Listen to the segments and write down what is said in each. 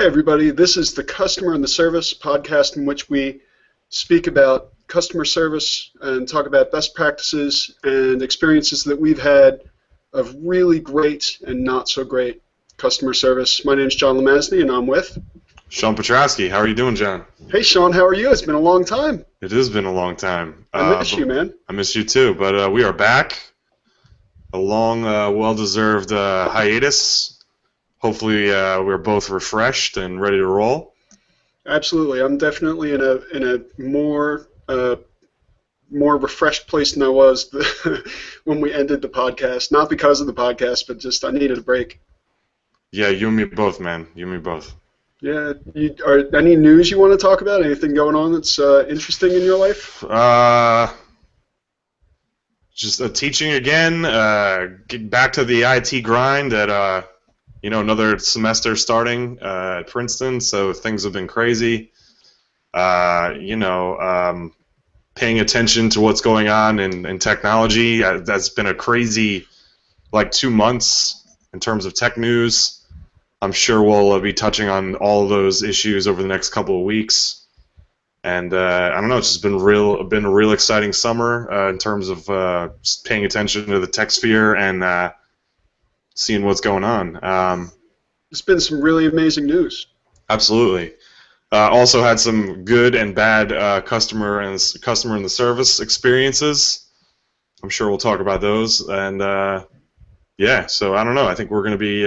everybody. This is the Customer and the Service podcast in which we speak about customer service and talk about best practices and experiences that we've had of really great and not so great customer service. My name is John Lemazny, and I'm with Sean Petrowski. How are you doing, John? Hey, Sean. How are you? It's been a long time. It has been a long time. I miss you, man. I miss you too, but we are back. A long, well-deserved hiatus. Hopefully, we're both refreshed and ready to roll. Absolutely. I'm definitely in a more refreshed place than I was when we ended the podcast. Not because of the podcast, but just I needed a break. Yeah, you and me both, man. You and me both. Yeah. Any news you want to talk about? Anything going on that's interesting in your life? Just teaching again. Get back to the IT grind at another semester starting at Princeton, so things have been crazy. Paying attention to what's going on in technology. That's been a crazy, 2 months in terms of tech news. I'm sure we'll be touching on all of those issues over the next couple of weeks. And I don't know, it's just been a real exciting summer in terms of paying attention to the tech sphere and seeing what's going on. It's been some really amazing news. Absolutely. Also had some good and bad customer and the service experiences. I'm sure we'll talk about those. And so I don't know. I think we're going to be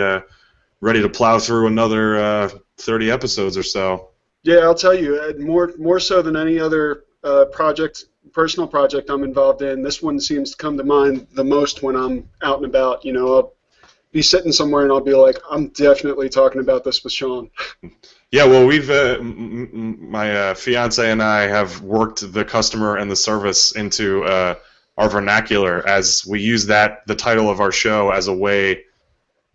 ready to plow through another 30 episodes or so. Yeah, I'll tell you, more so than any other personal project I'm involved in, this one seems to come to mind the most when I'm out and about. I'll be sitting somewhere and I'll be like, I'm definitely talking about this with Sean. Yeah, well, my fiance and I have worked the customer and the service into our vernacular, as we use the title of our show as a way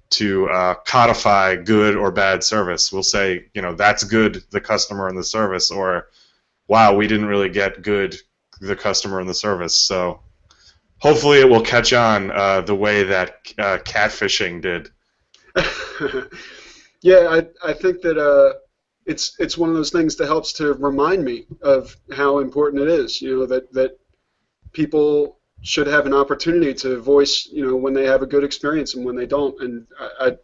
to codify good or bad service. We'll say, that's good, the customer and the service, or wow, we didn't really get good, the customer and the service. So hopefully it will catch on the way that catfishing did. Yeah, I think that it's one of those things that helps to remind me of how important it is, that people should have an opportunity to voice, when they have a good experience and when they don't. And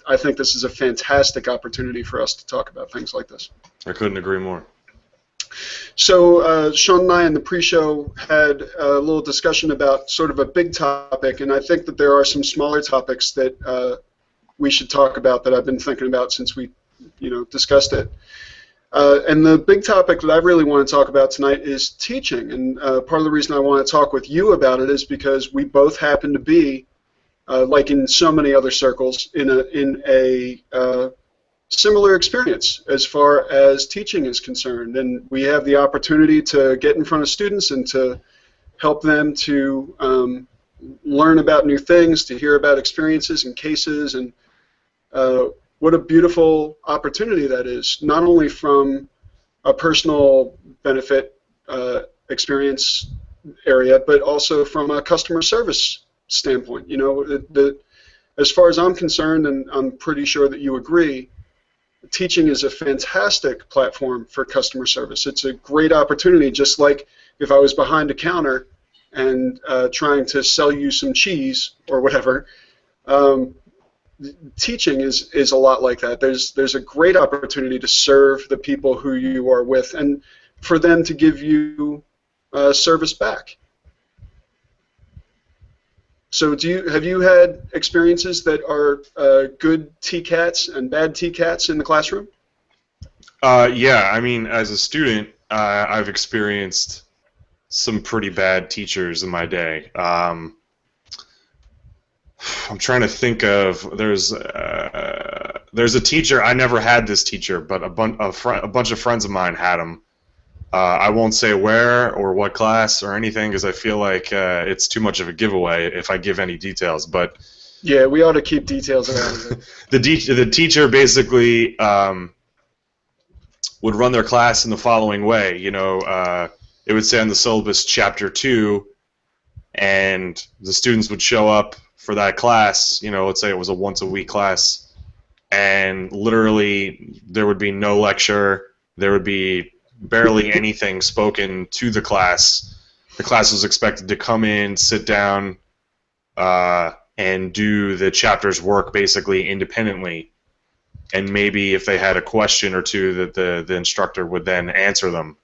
I think this is a fantastic opportunity for us to talk about things like this. I couldn't agree more. So Sean and I in the pre-show had a little discussion about sort of a big topic, and I think that there are some smaller topics that we should talk about that I've been thinking about since we, discussed it. And the big topic that I really want to talk about tonight is teaching. And part of the reason I want to talk with you about it is because we both happen to be, like in so many other circles, in a similar experience as far as teaching is concerned. And we have the opportunity to get in front of students and to help them to learn about new things, to hear about experiences and cases, and what a beautiful opportunity that is, not only from a personal benefit experience area, but also from a customer service standpoint. As far as I'm concerned, and I'm pretty sure that you agree, teaching is a fantastic platform for customer service. It's a great opportunity, just like if I was behind a counter and trying to sell you some cheese or whatever. Teaching is a lot like that. There's a great opportunity to serve the people who you are with and for them to give you service back. So have you had experiences that are good TCATs and bad TCATs in the classroom? Yeah, I mean, as a student, I've experienced some pretty bad teachers in my day. I'm trying to think of, there's a teacher. I never had this teacher, but a bunch of friends of mine had him. I won't say where or what class or anything because I feel like it's too much of a giveaway if I give any details. But yeah, we ought to keep details around it. The teacher basically would run their class in the following way. It would say on the syllabus Chapter 2, and the students would show up for that class. Let's say it was a once-a-week class, and literally there would be no lecture. There would be barely anything spoken to the class. The class was expected to come in, sit down, and do the chapter's work basically independently. And maybe if they had a question or two, that the instructor would then answer them.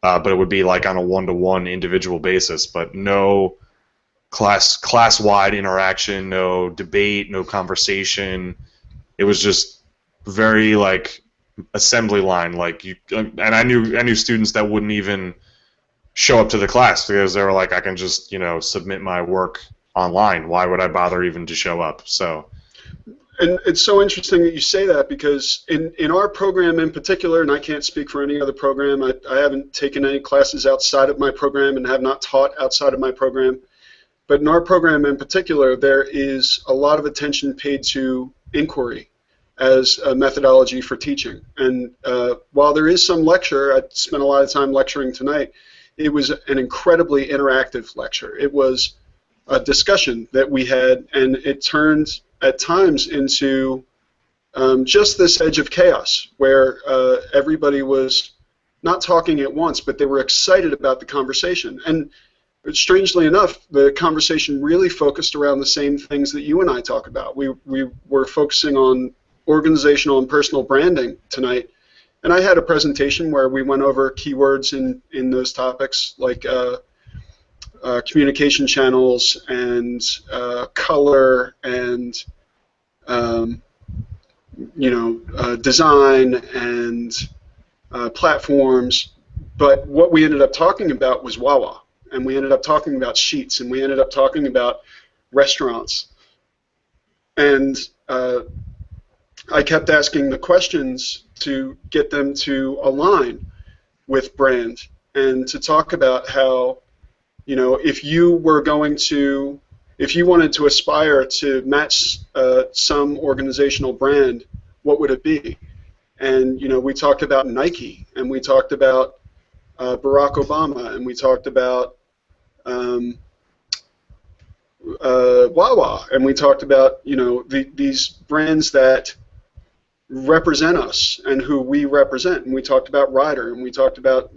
But it would be like on a one-to-one individual basis, but no class-wide interaction, no debate, no conversation. It was just very like assembly line, like you. And I knew students that wouldn't even show up to the class because they were like, I can just submit my work online. Why would I bother even to show up? So. And it's so interesting that you say that, because in our program in particular, and I can't speak for any other program, I haven't taken any classes outside of my program and have not taught outside of my program, but in our program in particular, there is a lot of attention paid to inquiry as a methodology for teaching. And while there is some lecture, I spent a lot of time lecturing tonight, it was an incredibly interactive lecture. It was a discussion that we had, and it turned at times into just this edge of chaos where everybody was not talking at once, but they were excited about the conversation. And strangely enough, the conversation really focused around the same things that you and I talk about. We were focusing on organizational and personal branding tonight, and I had a presentation where we went over keywords in those topics, like communication channels and color and design and platforms. But what we ended up talking about was Wawa, and we ended up talking about Sheets, and we ended up talking about restaurants. And I kept asking the questions to get them to align with brand and to talk about how, if you wanted to aspire to match some organizational brand, what would it be? And we talked about Nike, and we talked about Barack Obama, and we talked about Wawa, and we talked about these brands that represent us and who we represent, and we talked about Ryder, and we talked about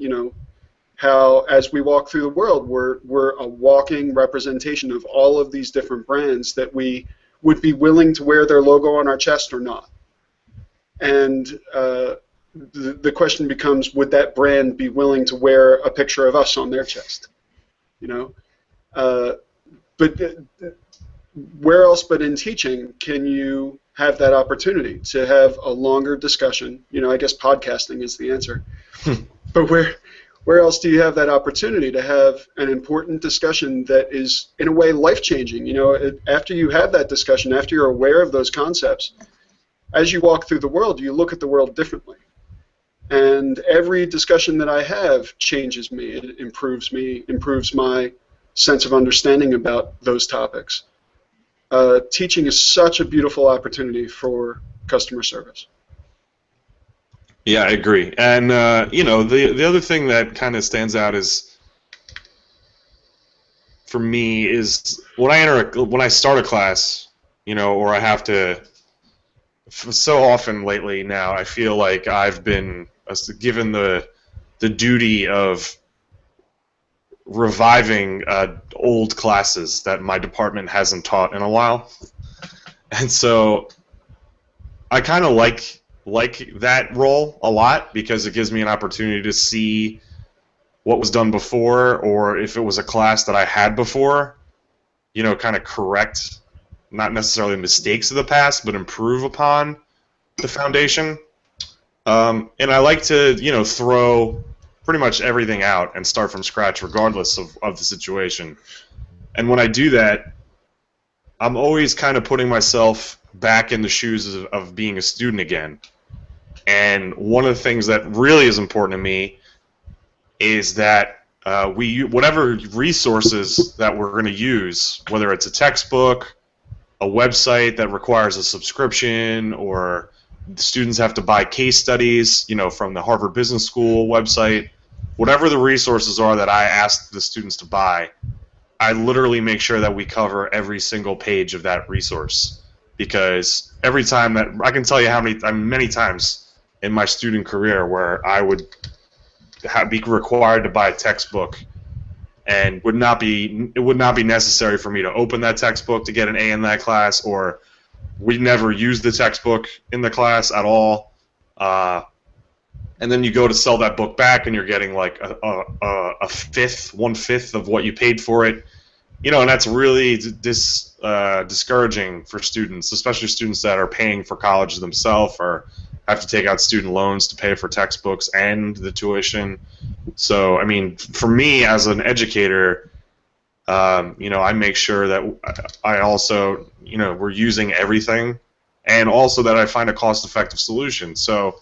how as we walk through the world, we're a walking representation of all of these different brands that we would be willing to wear their logo on our chest or not. And the question becomes, would that brand be willing to wear a picture of us on their chest? But where else but in teaching can you have that opportunity to have a longer discussion? I guess podcasting is the answer. But where else do you have that opportunity to have an important discussion that is, in a way, life-changing? After you have that discussion, after you're aware of those concepts, as you walk through the world, you look at the world differently. And every discussion that I have changes me. It improves me, improves my sense of understanding about those topics. Teaching is such a beautiful opportunity for customer service. Yeah, I agree. And the other thing that kind of stands out is, for me, is when I start a class, or I have to. So often lately now, I feel like I've been given the duty of reviving old classes that my department hasn't taught in a while, and so I kind of like that role a lot, because it gives me an opportunity to see what was done before, or if it was a class that I had before, kind of correct, not necessarily mistakes of the past, but improve upon the foundation. And I like to, throw pretty much everything out and start from scratch regardless of the situation. And when I do that, I'm always kind of putting myself back in the shoes of being a student again. And one of the things that really is important to me is that whatever resources that we're going to use, whether it's a textbook, a website that requires a subscription, or the students have to buy case studies, from the Harvard Business School website, whatever the resources are that I ask the students to buy, I literally make sure that we cover every single page of that resource. because every time that I can tell you how many times in my student career where I would be required to buy a textbook, and it would not be necessary for me to open that textbook to get an A in that class, or we never used the textbook in the class at all. And then you go to sell that book back, and you're getting like a fifth, 1/5 of what you paid for it. And that's really discouraging for students, especially students that are paying for college themselves or have to take out student loans to pay for textbooks and the tuition. So, I mean, for me as an educator, I make sure that I also, we're using everything, and also that I find a cost-effective solution. So,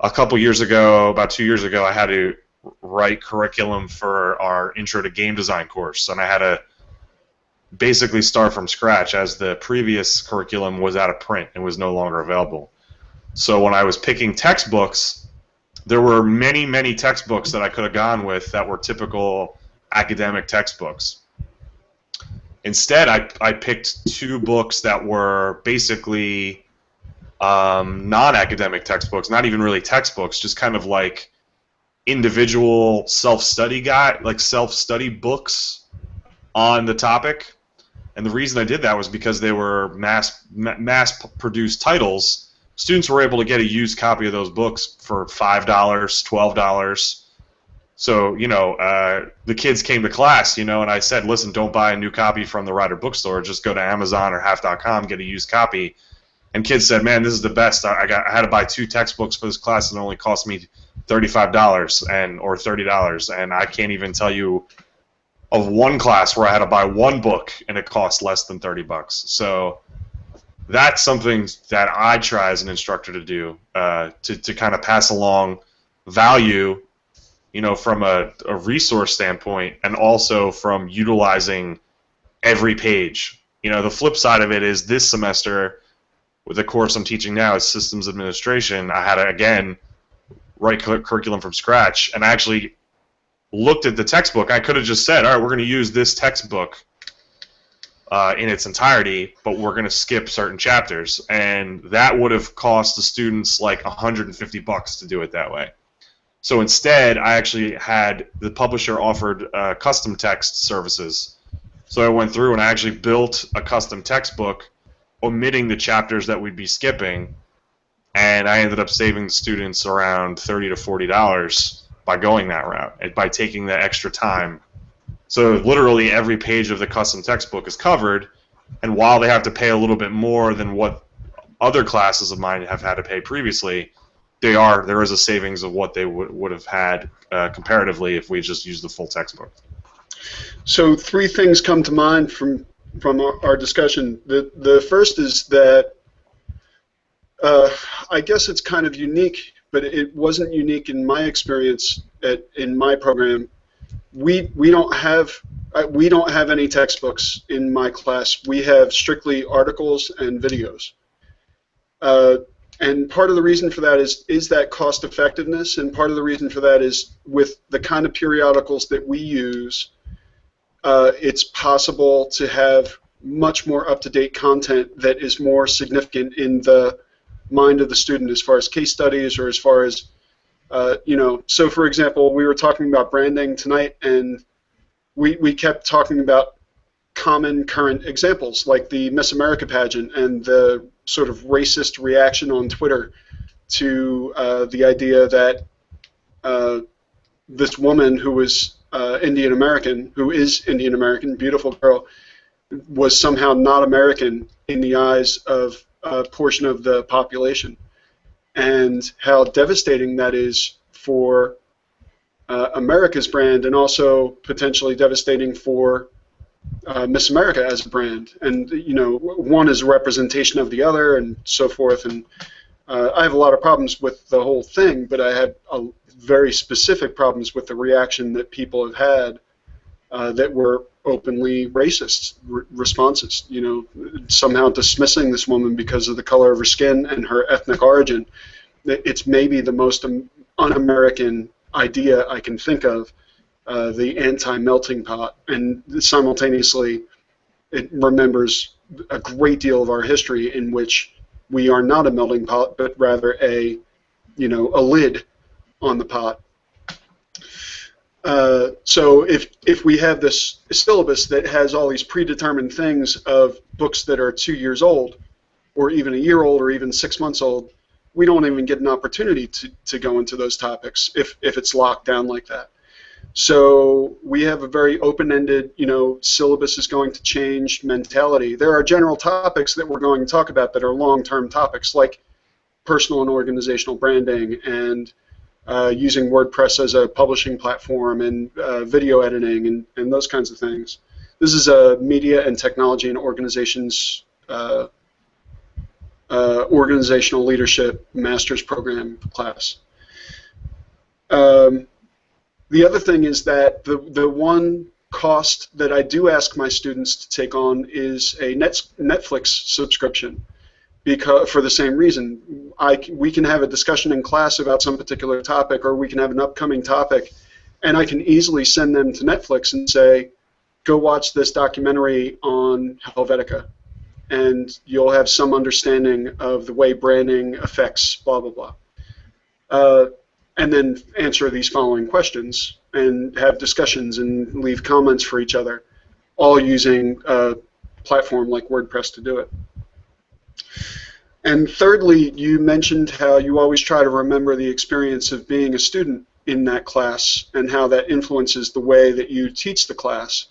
a couple years ago, about 2 years ago, I had to write curriculum for our Intro to Game Design course, and I had to basically start from scratch as the previous curriculum was out of print and was no longer available. So when I was picking textbooks, there were many, many textbooks that I could have gone with that were typical academic textbooks. Instead, I picked 2 books that were basically non-academic textbooks, not even really textbooks, just kind of like individual self-study self-study books on the topic. And the reason I did that was because they were mass-produced titles. Students were able to get a used copy of those books for $5, $12. So, the kids came to class, and I said, listen, don't buy a new copy from the Rider Bookstore. Just go to Amazon or Half.com, get a used copy. And kids said, man, this is the best. I had to buy 2 textbooks for this class, and it only cost me $35 or $30. And I can't even tell you of one class where I had to buy 1 book and it cost less than $30. So that's something that I try as an instructor to do, to kind of pass along value, from a resource standpoint, and also from utilizing every page. The flip side of it is this semester, with the course I'm teaching now, is systems administration. I had to, again, write curriculum from scratch, and I actually looked at the textbook. I could have just said, all right, we're going to use this textbook in its entirety, but we're going to skip certain chapters, and that would have cost the students like $150 to do it that way. So instead, I actually had the publisher offered custom text services. So I went through and I actually built a custom textbook, omitting the chapters that we'd be skipping, and I ended up saving the students around $30 to $40 by going that route, and by taking that extra time. So literally every page of the custom textbook is covered, and while they have to pay a little bit more than what other classes of mine have had to pay previously, there is a savings of what they would have had comparatively if we just used the full textbook. So 3 things come to mind from our discussion. The first is that I guess it's kind of unique, but it wasn't unique in my experience in my program. We don't have any textbooks in my class. We have strictly articles and videos. And part of the reason for that is that cost effectiveness, and part of the reason for that is with the kind of periodicals that we use, it's possible to have much more up-to-date content that is more significant in the mind of the student as far as case studies or as far as, so for example, we were talking about branding tonight, and we kept talking about common current examples like the Miss America pageant and the sort of racist reaction on Twitter to the idea that this woman who was Indian American, beautiful girl, was somehow not American in the eyes of a portion of the population, and how devastating that is for America's brand, and also potentially devastating for Miss America as a brand. And one is a representation of the other, and so forth. And I have a lot of problems with the whole thing, but I have very specific problems with the reaction that people have had that were openly racist responses. Somehow dismissing this woman because of the color of her skin and her ethnic origin. It's maybe the most un-American idea I can think of, the anti-melting pot, and simultaneously it remembers a great deal of our history in which we are not a melting pot, but rather a lid on the pot. So if we have this syllabus that has all these predetermined things of books that are 2 years old, or even a year old, or even 6 months old, we don't even get an opportunity to go into those topics if it's locked down like that. So we have a very open-ended, syllabus is going to change mentality. There are general topics that we're going to talk about that are long-term topics, like personal and organizational branding, and using WordPress as a publishing platform, and video editing, and those kinds of things. This is a media and technology and organizations organizational leadership master's program class. The other thing is that the one cost that I do ask my students to take on is a Netflix subscription, because for the same reason. We can have a discussion in class about some particular topic, or we can have an upcoming topic, and I can easily send them to Netflix and say, go watch this documentary on Helvetica, and you'll have some understanding of the way branding affects blah, blah, blah. And then answer these following questions and have discussions and leave comments for each other, all using a platform like WordPress to do it. And thirdly, you mentioned how you always try to remember the experience of being a student in that class and how that influences the way that you teach the class.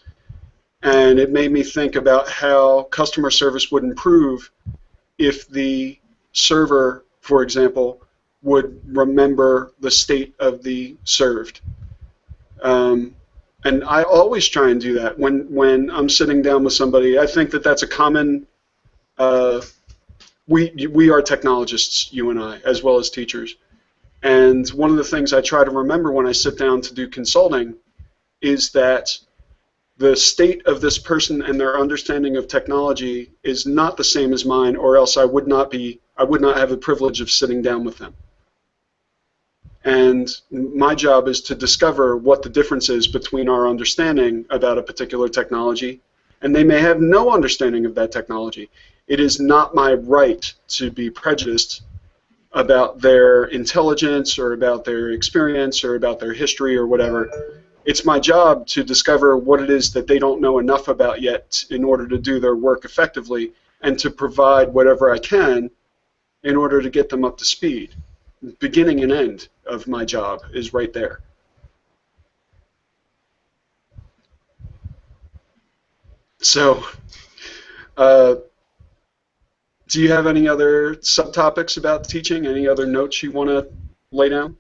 And it made me think about how customer service would improve if the server, for example, would remember the state of the served. And I always try and do that when I'm sitting down with somebody. I think that that's a common, we are technologists, you and I, as well as teachers. And one of the things I try to remember when I sit down to do consulting is that the state of this person and their understanding of technology is not the same as mine, or else I would not have the privilege of sitting down with them. And my job is to discover what the difference is between our understanding about a particular technology, and they may have no understanding of that technology. It is not my right to be prejudiced about their intelligence or about their experience or about their history or whatever. It's my job to discover what it is that they don't know enough about yet in order to do their work effectively, and to provide whatever I can in order to get them up to speed. Beginning and end of my job is right there. So, do you have any other subtopics about teaching? Any other notes you want to lay down?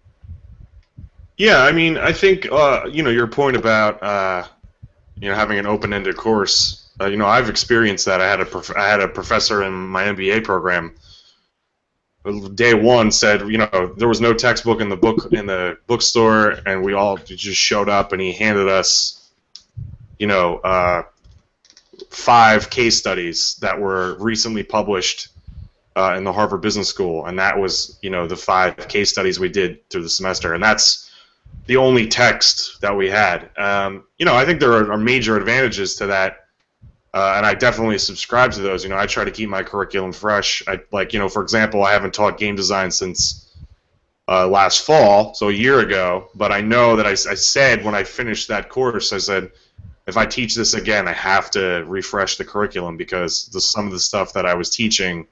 Yeah, I mean, I think your point about having an open-ended course. I've experienced that. I had a professor in my MBA program. Day one said, there was no textbook in the bookstore, and we all just showed up, and he handed us, 5 case studies that were recently published in the Harvard Business School, and that was, the 5 case studies we did through the semester, and that's the only text that we had. I think there are major advantages to that. And I definitely subscribe to those. I try to keep my curriculum fresh. For example, I haven't taught game design since last fall, so a year ago. But I know that I said when I finished that course, I said, if I teach this again, I have to refresh the curriculum, because some of the stuff that I was teaching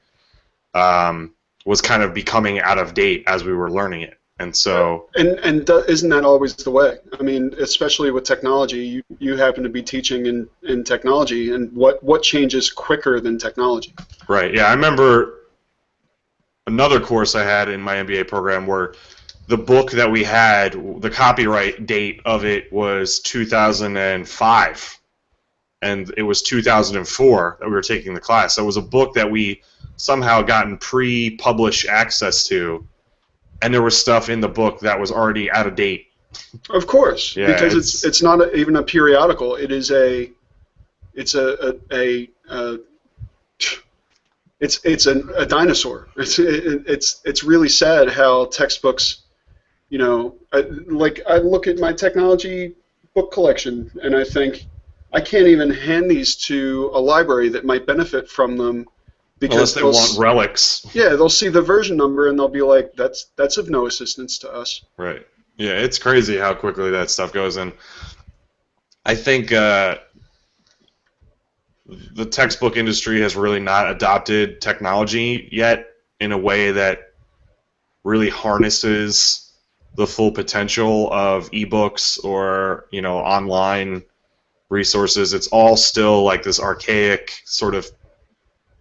was kind of becoming out of date as we were learning it. And so, and isn't that always the way? I mean, especially with technology, you happen to be teaching in technology, and what changes quicker than technology? Right. Yeah, I remember another course I had in my MBA program where the book that we had, the copyright date of it was 2005, and it was 2004 that we were taking the class. So it was a book that we somehow gotten pre-published access to. And there was stuff in the book that was already out of date. Of course, yeah, because it's not even a periodical. It is it's a dinosaur. It's really sad how textbooks, like I look at my technology book collection and I think I can't even hand these to a library that might benefit from them Unless because they want relics. yeah, they'll see the version number and they'll be like, that's of no assistance to us. Right. Yeah, it's crazy how quickly that stuff goes. And I think the textbook industry has really not adopted technology yet in a way that really harnesses the full potential of ebooks or, you know, online resources. It's all still like this archaic sort of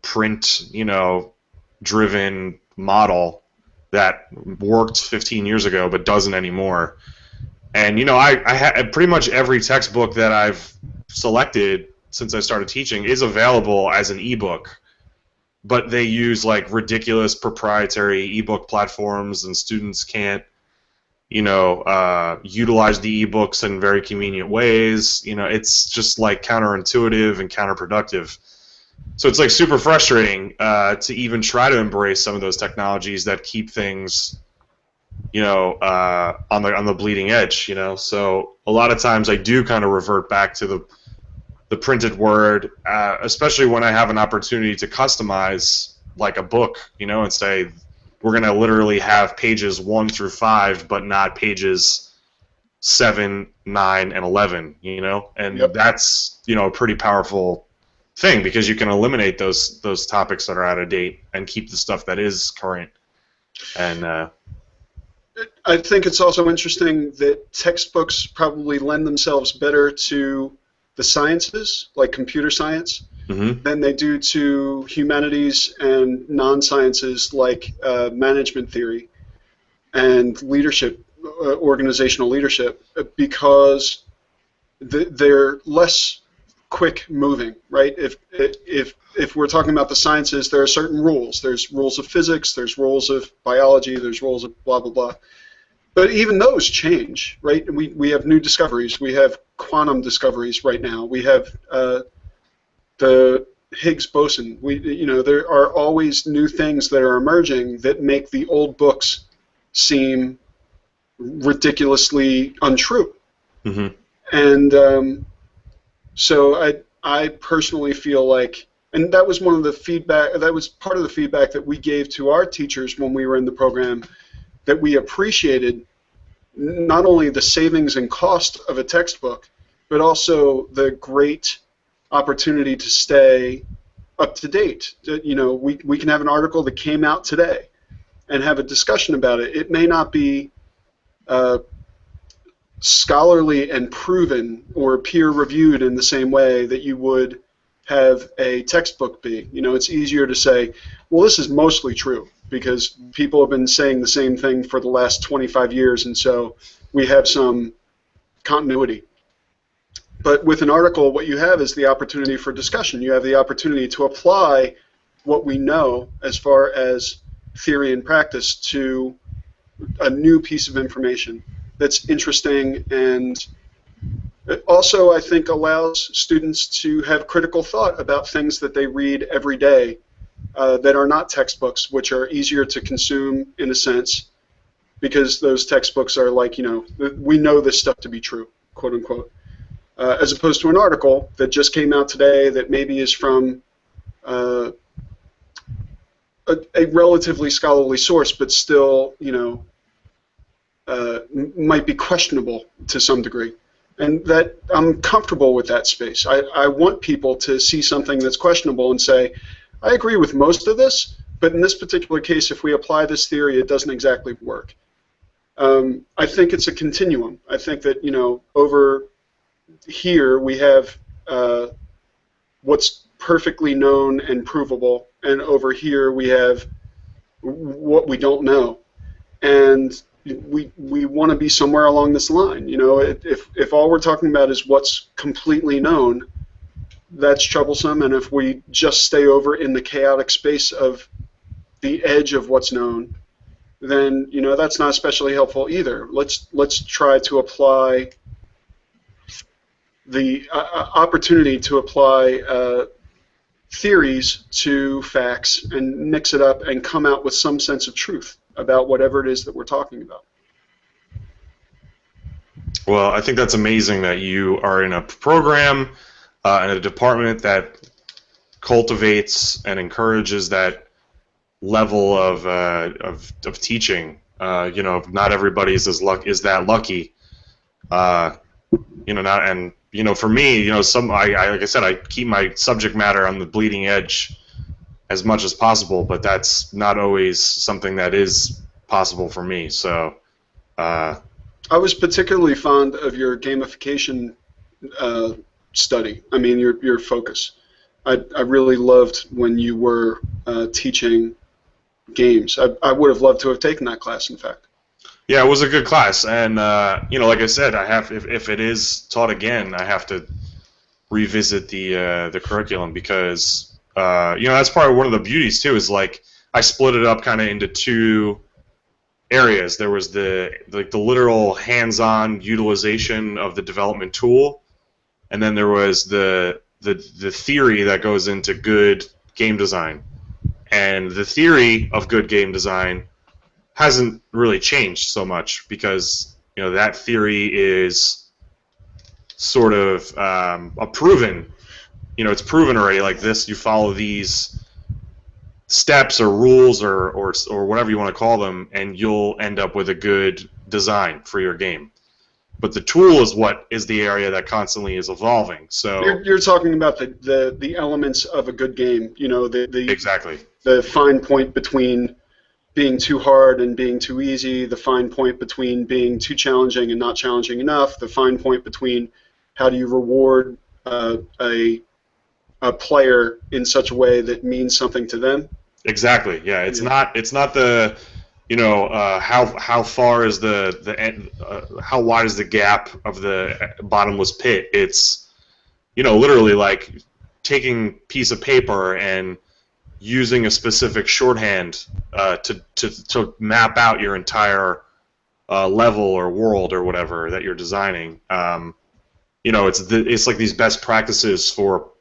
print, you know, driven model that worked 15 years ago but doesn't anymore. And, you know, I pretty much every textbook that I've selected since I started teaching is available as an ebook, but they use like ridiculous proprietary ebook platforms, and students can't, you know, utilize the ebooks in very convenient ways. You know, it's just like counterintuitive and counterproductive. So it's like super frustrating to even try to embrace some of those technologies that keep things, you know, on the bleeding edge. You know, so a lot of times I do kind of revert back to the printed word, especially when I have an opportunity to customize like a book, you know, and say we're going to literally have pages 1 through 5, but not pages 7, 9, and 11. You know, and that's, you know, a pretty powerful thing because you can eliminate those topics that are out of date and keep the stuff that is current. And I think it's also interesting that textbooks probably lend themselves better to the sciences, like computer science, than they do to humanities and non-sciences like management theory and leadership, organizational leadership, because they're less quick moving, right? If we're talking about the sciences, there are certain rules. There's rules of physics, there's rules of biology, there's rules of blah, blah, blah. But even those change, right? We have new discoveries. We have quantum discoveries right now. We have the Higgs boson. You know, there are always new things that are emerging that make the old books seem ridiculously untrue. And so I personally feel like, and that was one of the feedback, that was part of the feedback that we gave to our teachers when we were in the program, that we appreciated not only the savings and cost of a textbook, but also the great opportunity to stay up to date. You know, we can have an article that came out today and have a discussion about it. It may not be scholarly and proven or peer-reviewed in the same way that you would have a textbook be. You know, it's easier to say, well, this is mostly true because people have been saying the same thing for the last 25 years, and so we have some continuity. But with an article, what you have is the opportunity for discussion. You have the opportunity to apply what we know as far as theory and practice to a new piece of information that's interesting, and it also, I think, allows students to have critical thought about things that they read every day that are not textbooks, which are easier to consume in a sense, because those textbooks are like, you know, we know this stuff to be true, quote unquote, as opposed to an article that just came out today that maybe is from a relatively scholarly source, but still, you know, might be questionable to some degree. And that I'm comfortable with that space. I want people to see something that's questionable and say, I agree with most of this, but in this particular case, if we apply this theory, it doesn't exactly work. I think it's a continuum. I think that, you know, over here we have what's perfectly known and provable, and over here we have what we don't know. And we want to be somewhere along this line. You know, if all we're talking about is what's completely known, that's troublesome. And if we just stay over in the chaotic space of the edge of what's known, then, you know, that's not especially helpful either. Let's try to apply the opportunity to apply theories to facts and mix it up and come out with some sense of truth about whatever it is that we're talking about. Well, I think that's amazing that you are in a program and a department that cultivates and encourages that level of teaching. Not everybody is that lucky. For me, like I said, I keep my subject matter on the bleeding edge as much as possible, but that's not always something that is possible for me. So, I was particularly fond of your gamification study. I mean, your focus. I really loved when you were teaching games. I would have loved to have taken that class, in fact. Yeah, it was a good class, and like I said, I have if it is taught again, I have to revisit the curriculum because that's part of one of the beauties too. Is like I split it up kind of into two areas. There was the literal hands-on utilization of the development tool, and then there was the theory that goes into good game design. And the theory of good game design hasn't really changed so much because that theory is sort of a proven. It's proven already. Like this, you follow these steps or rules or whatever you want to call them, and you'll end up with a good design for your game. But the tool is what is the area that constantly is evolving. So you're talking about the elements of a good game. Exactly. The fine point between being too hard and being too easy, the fine point between being too challenging and not challenging enough, the fine point between how do you reward a player in such a way that means something to them. Exactly. Yeah. It's not the how far is the end, how wide is the gap of the bottomless pit. It's literally like taking a piece of paper and using a specific shorthand to map out your entire level or world or whatever that you're designing. It's like these best practices for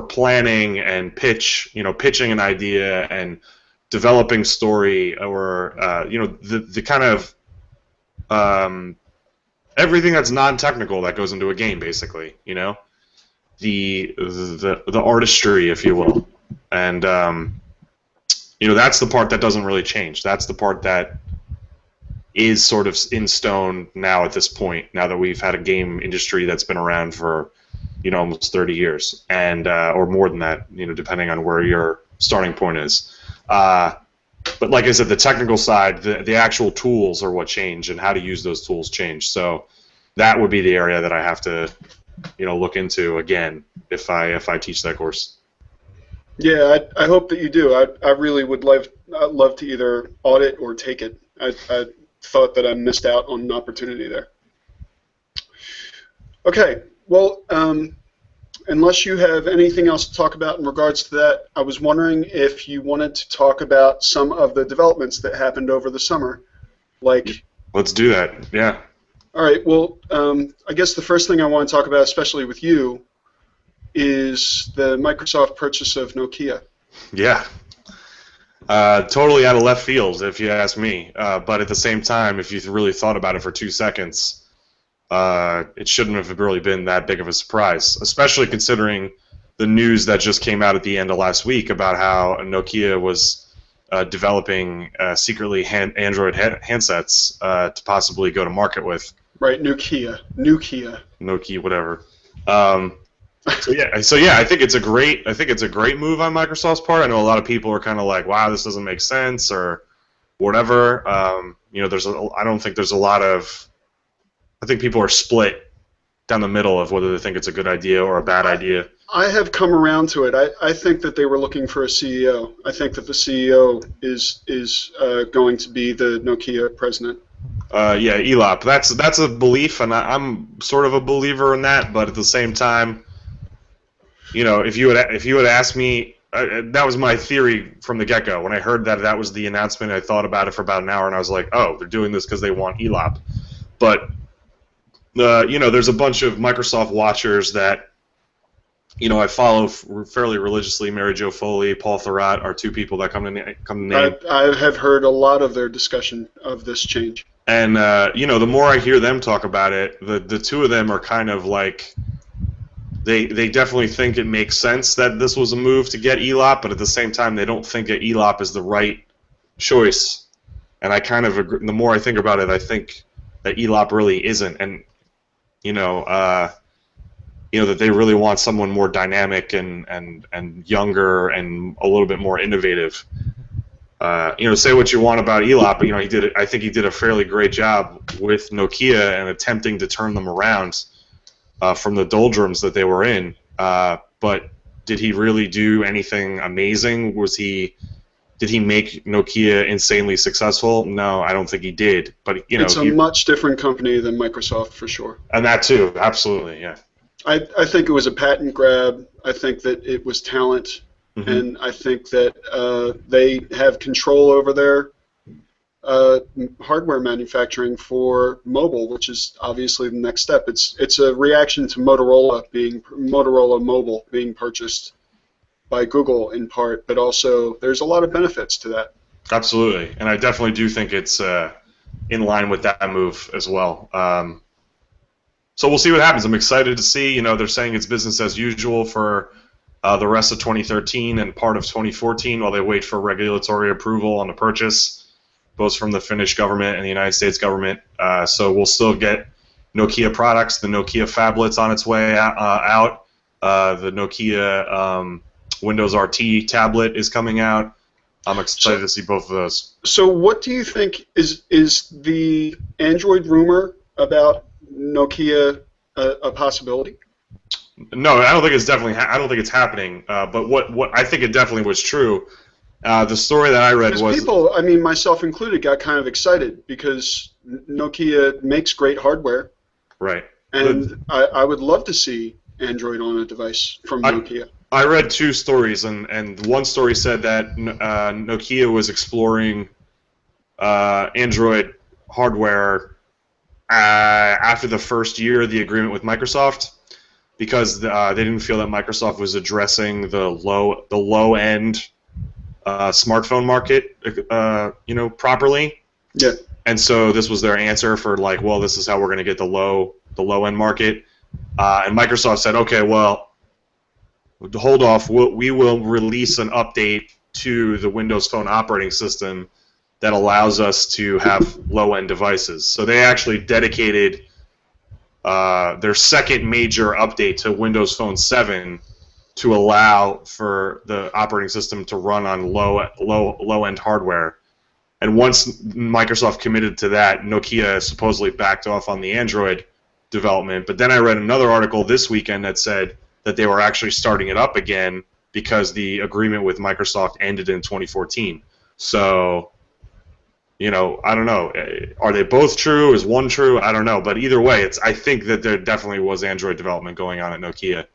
planning and pitching an idea and developing story or the kind of everything that's non-technical that goes into a game, basically. The artistry, if you will. And that's the part that doesn't really change. That's the part that is sort of in stone now at this point. Now that we've had a game industry that's been around for almost 30 years, and or more than that, depending on where your starting point is. But like I said, the technical side, the actual tools are what change, and how to use those tools change. So that would be the area that I have to look into again if I teach that course. Yeah, I hope that you do. I really would love to either audit or take it. I thought that I missed out on an opportunity there. Okay, well, unless you have anything else to talk about in regards to that, I was wondering if you wanted to talk about some of the developments that happened over the summer. Let's do that, yeah. All right, well, I guess the first thing I want to talk about, especially with you, is the Microsoft purchase of Nokia. Yeah. Totally out of left field, if you ask me. But at the same time, if you really thought about it for 2 seconds, it shouldn't have really been that big of a surprise, especially considering the news that just came out at the end of last week about how Nokia was developing secretly Android handsets to possibly go to market with. Right, Nokia, whatever. So yeah, I think it's a great move on Microsoft's part. I know a lot of people are kind of like, wow, this doesn't make sense or whatever. I don't think there's a lot of. I think people are split down the middle of whether they think it's a good idea or a bad idea. I have come around to it. I think that they were looking for a CEO. I think that the CEO is going to be the Nokia president. Yeah, Elop. That's a belief, and I'm sort of a believer in that. But at the same time, if you had asked me, that was my theory from the get-go. When I heard that was the announcement, I thought about it for about an hour, and I was like, oh, they're doing this because they want Elop. But there's a bunch of Microsoft watchers that I follow fairly religiously. Mary Jo Foley, Paul Thurrott are two people that come to name. I have heard a lot of their discussion of this change. And the more I hear them talk about it, the two of them are kind of like they definitely think it makes sense that this was a move to get ELOP, but at the same time, they don't think that ELOP is the right choice. And I kind of agree. The more I think about it, I think that ELOP really isn't, and you know, that they really want someone more dynamic and younger and a little bit more innovative. Say what you want about ELOP, but I think he did a fairly great job with Nokia and attempting to turn them around from the doldrums that they were in. But did he really do anything amazing? Did he make Nokia insanely successful? No, I don't think he did. But it's a much different company than Microsoft for sure. And that too, absolutely, yeah. I think it was a patent grab. I think that it was talent, and I think that they have control over their hardware manufacturing for mobile, which is obviously the next step. It's a reaction to Motorola Mobile being purchased by Google in part, but also there's a lot of benefits to that. Absolutely, and I definitely do think it's in line with that move as well. So we'll see what happens. I'm excited to see. They're saying it's business as usual for the rest of 2013 and part of 2014 while they wait for regulatory approval on the purchase, both from the Finnish government and the United States government. So we'll still get Nokia products. The Nokia phablets on its way out. The Nokia Windows RT tablet is coming out. I'm excited to see both of those. So what do you think is the Android rumor about Nokia a possibility? No, I don't think it's definitely. I don't think it's happening. But what I think it definitely was true. The story that I read was people, I mean myself included, got kind of excited because Nokia makes great hardware. Right. And I would love to see Android on a device from Nokia. I read two stories, and one story said that Nokia was exploring Android hardware after the first year of the agreement with Microsoft, because they didn't feel that Microsoft was addressing the low end smartphone market, properly. Yeah. And so this was their answer for this is how we're going to get the low end market. And Microsoft said, okay, well, hold off. We will release an update to the Windows Phone operating system that allows us to have low-end devices. So they actually dedicated their second major update to Windows Phone 7 to allow for the operating system to run on low-end hardware. And once Microsoft committed to that, Nokia supposedly backed off on the Android development. But then I read another article this weekend that said that they were actually starting it up again because the agreement with Microsoft ended in 2014. So, I don't know. Are they both true? Is one true? I don't know. But either way, I think that there definitely was Android development going on at Nokia.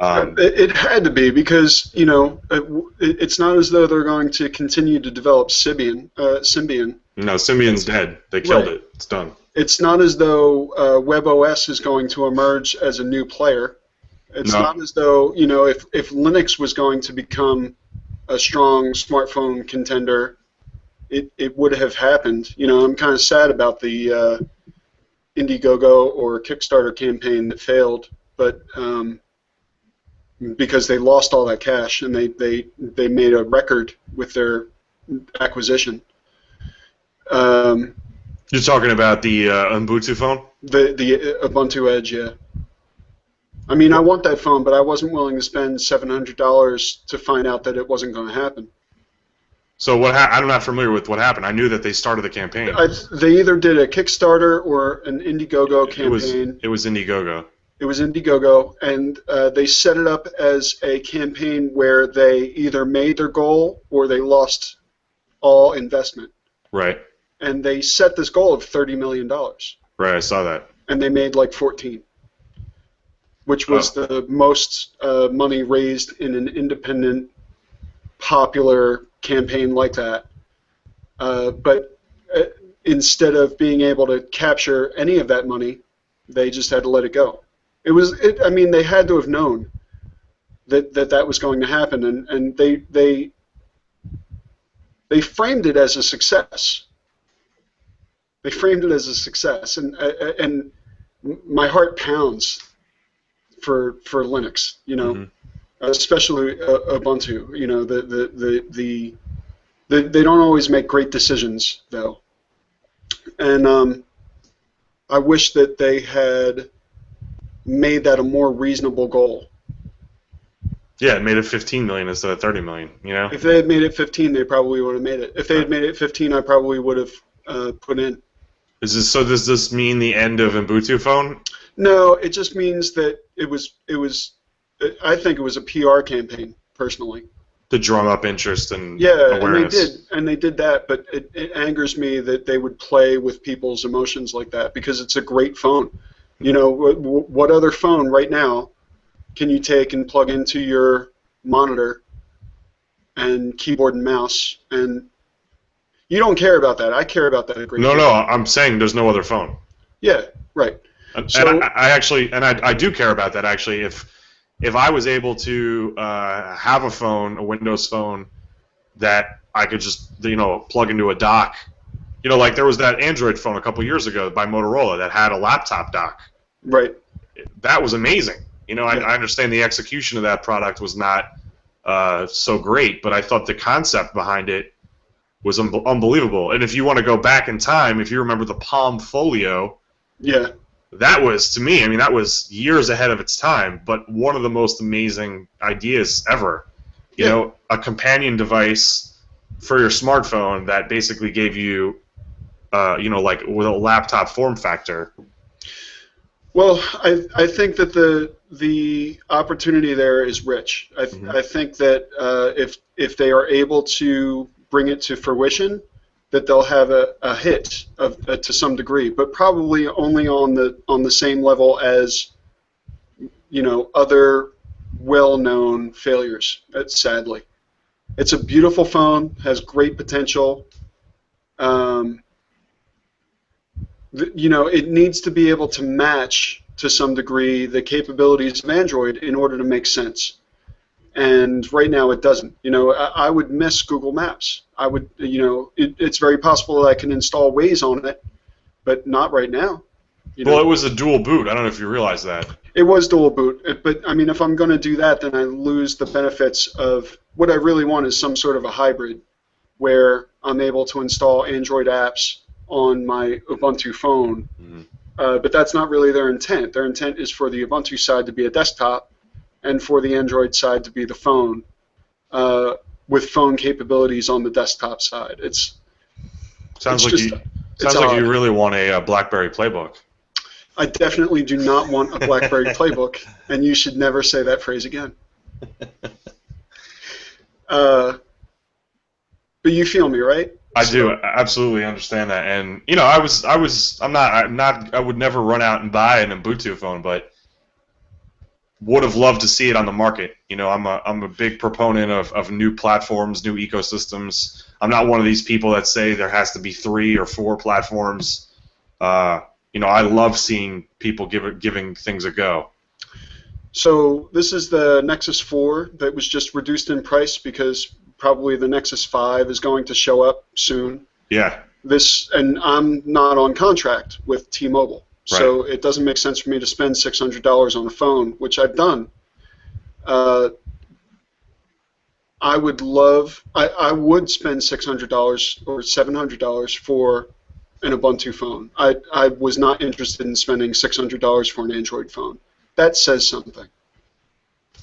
It had to be because, it's not as though they're going to continue to develop Symbian. No, Symbian's dead. They killed it. It's done. It's not as though WebOS is going to emerge as a new player. It's not as though, if Linux was going to become a strong smartphone contender, it would have happened. I'm kind of sad about the Indiegogo or Kickstarter campaign that failed, but because they lost all that cash and they made a record with their acquisition. You're talking about the Ubuntu phone? The Ubuntu Edge, yeah. I mean, I want that phone, but I wasn't willing to spend $700 to find out that it wasn't going to happen. So I'm not familiar with what happened. I knew that they started the campaign. They either did a Kickstarter or an Indiegogo campaign. It was Indiegogo. It was Indiegogo, and they set it up as a campaign where they either made their goal or they lost all investment. Right. And they set this goal of $30 million. Right, I saw that. And they made like 14, which was the most money raised in an independent, popular campaign like that. But instead of being able to capture any of that money, they just had to let it go. I mean, they had to have known that was going to happen, and they framed it as a success. They framed it as a success, and my heart pounds for Linux, Mhm. especially Ubuntu. They don't always make great decisions though, and I wish that they had made that a more reasonable goal. Yeah, it made it 15 million instead of 30 million. If they had made it 15, they probably would have made it. If they had made it 15, I probably would have put in. Does this mean the end of Ubuntu Phone? No, it just means that it was. I think it was a PR campaign, personally. To drum up interest and Yeah, awareness. and they did that, but it angers me that they would play with people's emotions like that because it's a great phone. What other phone right now can you take and plug into your monitor and keyboard and mouse? And you don't care about that. I care about that a great No, deal. no, I'm saying there's no other phone. Yeah, right. And So I do care about that actually. If I was able to have a phone, a Windows phone, that I could just plug into a dock, like there was that Android phone a couple years ago by Motorola that had a laptop dock. right. That was amazing. Yeah. I understand the execution of that product was not so great, but I thought the concept behind it was unbelievable. And if you want to go back in time, if you remember the Palm Folio, Yeah. that was, to me, that was years ahead of its time, but one of the most amazing ideas ever. A companion device for your smartphone that basically gave you, like with a laptop form factor. Well, I think that the opportunity there is rich. I think that if they are able to bring it to fruition, that they'll have a hit to some degree, but probably only on the same level as other well-known failures. Sadly, it's a beautiful phone, has great potential. It needs to be able to match to some degree the capabilities of Android in order to make sense. And right now it doesn't. I would miss Google Maps. I would, it's very possible that I can install Waze on it, but not right now. Well, it was a dual boot. I don't know if you realize that. It was dual boot, but if I'm going to do that, then I lose the benefits of what I really want is some sort of a hybrid where I'm able to install Android apps on my Ubuntu phone. But that's not really their intent. Their intent is for the Ubuntu side to be a desktop and for the Android side to be the phone with phone capabilities on the desktop side. Sounds like you really want a BlackBerry Playbook. I definitely do not want a BlackBerry Playbook, and you should never say that phrase again. But you feel me, right? I do absolutely understand that, and I would never run out and buy an Ubuntu phone, but would have loved to see it on the market. I'm a big proponent of new platforms, new ecosystems. I'm not one of these people that say there has to be 3 or 4 platforms. I love seeing people giving things a go. So this is the Nexus 4 that was just reduced in price because probably the Nexus 5 is going to show up soon. Yeah. And I'm not on contract with T-Mobile, so Right. it doesn't make sense for me to spend $600 on a phone, which I've done. I would spend $600 or $700 for an Ubuntu phone. I was not interested in spending $600 for an Android phone. That says something.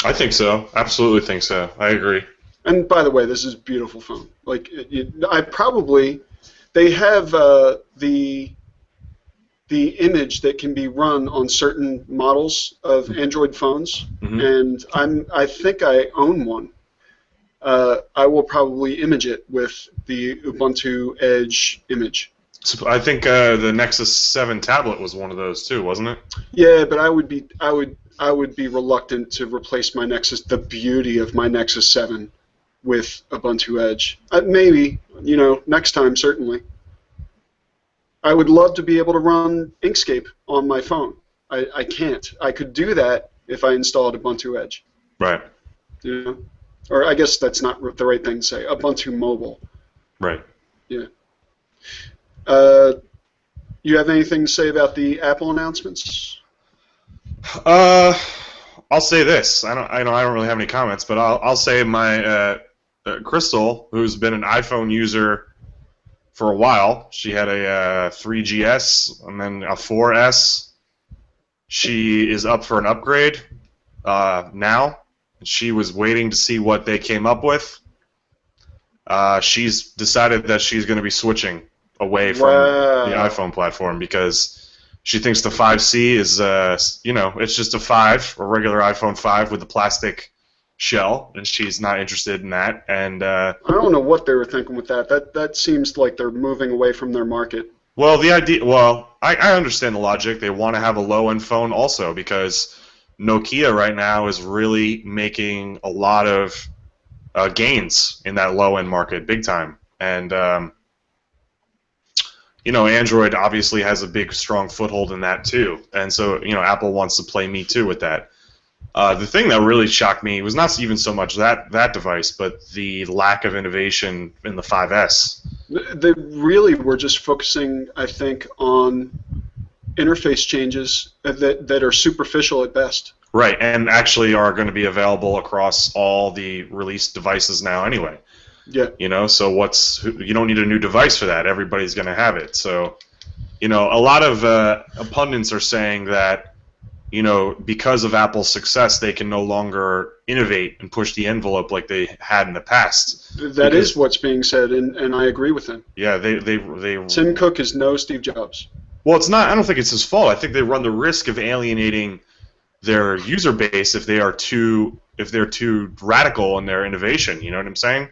I think so. Absolutely think so. I agree. And by the way, this is a beautiful phone. They have the image that can be run on certain models of Android phones, and I think I own one. I will probably image it with the Ubuntu Edge image. So I think the Nexus 7 tablet was one of those too, wasn't it? Yeah, but I would be reluctant to replace the beauty of my Nexus 7 with Ubuntu Edge. Maybe, next time, certainly. I would love to be able to run Inkscape on my phone. I can't. I could do that if I installed Ubuntu Edge. Right. Or I guess that's not the right thing to say. Ubuntu Mobile. Right. Yeah. You have anything to say about the Apple announcements? I'll say this. I don't really have any comments, but I'll say my Crystal, who's been an iPhone user for a while. She had a 3GS and then a 4S. She is up for an upgrade now. She was waiting to see what they came up with. She's decided that she's going to be switching away from the iPhone platform because she thinks the 5C is, it's just a 5, a regular iPhone 5 with a plastic shell, and she's not interested in that. And I don't know what they were thinking with that. That seems like they're moving away from their market. Well, I understand the logic. They want to have a low-end phone also because Nokia right now is really making a lot of gains in that low-end market, big time. And Android obviously has a big, strong foothold in that too. And so, Apple wants to play me too with that. The thing that really shocked me was not even so much that device, but the lack of innovation in the 5S. They really were just focusing, I think, on interface changes that are superficial at best. Right, and actually are going to be available across all the released devices now anyway. Yeah. So you don't need a new device for that. Everybody's going to have it. So, a lot of pundits are saying that, because of Apple's success, they can no longer innovate and push the envelope like they had in the past. That is what's being said, and I agree with him. Yeah, they Tim Cook is no Steve Jobs. Well, it's not. I don't think it's his fault. I think they run the risk of alienating their user base if they're too radical in their innovation. You know what I'm saying?